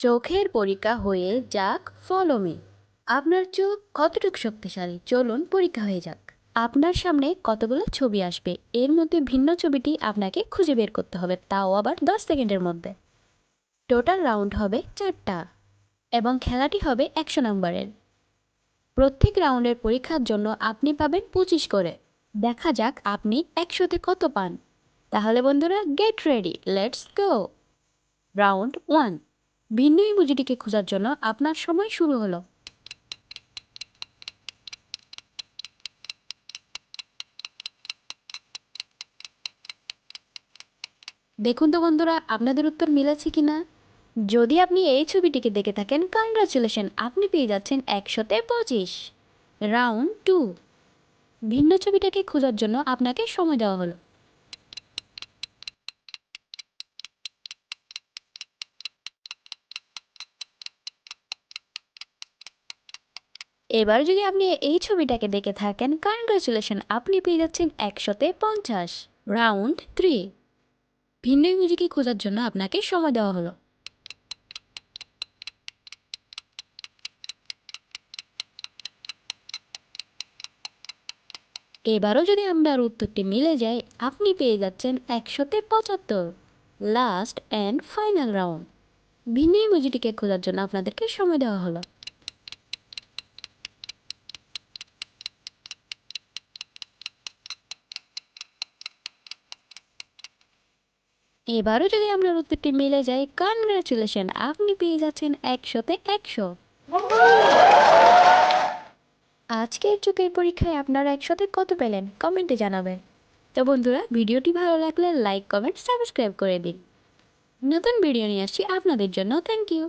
চোখের পরীক্ষা হয়ে যাক ফলো মি। আপনার চোখ কতটুকু শক্তিশালী চলুন পরীক্ষা হয়ে যাক। আপনার সামনে কতগুলো ছবি আসবে, এর মধ্যে ভিন্ন ছবিটি আপনাকে খুঁজে বের করতে হবে, তাও আবার 10 সেকেন্ডের মধ্যে। টোটাল রাউন্ড হবে 4টা এবং খেলাটি হবে 100 নম্বরের। প্রত্যেক রাউন্ডের পরীক্ষার জন্য আপনি পাবেন 25 করে। দেখা যাক আপনি 100তে কত পান। তাহলে বন্ধুরা get ready, let's go. Round 1, ভিন্ন ইমোজিটিকে খোঁজার জন্য আপনার সময় শুরু হলো। দেখুন তো বন্ধুরা আপনাদের উত্তর মিলেছে কিনা। যদি আপনি এই ছবিটিকে দেখে থাকেন, কংগ্রাচুলেশন, আপনি পেয়ে যাচ্ছেন 100তে 25। রাউন্ড 2, ভিন্ন ছবিটাকে খোঁজার জন্য আপনাকে সময় দেওয়া হলো। এবার যদি আপনি এই ছবিটাকে দেখে থাকেন, কংগ্রাচুলেশন, আপনি পেয়ে যাচ্ছেন 100তে 50। রাউন্ড 3, ভিন্ন ইমোজিকে খোঁজার জন্য আপনাকে সময় দেওয়া হলো। এবারও যদি আপনার উত্তরটি মিলে যায়, আপনি পেয়ে যাচ্ছেন 100তে 75। লাস্ট অ্যান্ড ফাইনাল রাউন্ড, ভিন্ন ইমোজিটিকে খোঁজার জন্য আপনাদেরকে সময় দেওয়া হলো। এবারও যদি আপনার উত্তরটি মিলে যায়, কনগ্রাচুলেশন, আপনি পেয়ে যাচ্ছেন 100তে 100। আজকের চোখের পরীক্ষায় আপনারা 100তে কত পেলেন কমেন্টে জানাবেন। তো বন্ধুরা, ভিডিওটি ভালো লাগলে লাইক, কমেন্ট, সাবস্ক্রাইব করে দিন। নতুন ভিডিও নিয়ে আসছি আপনাদের জন্য। Thank you.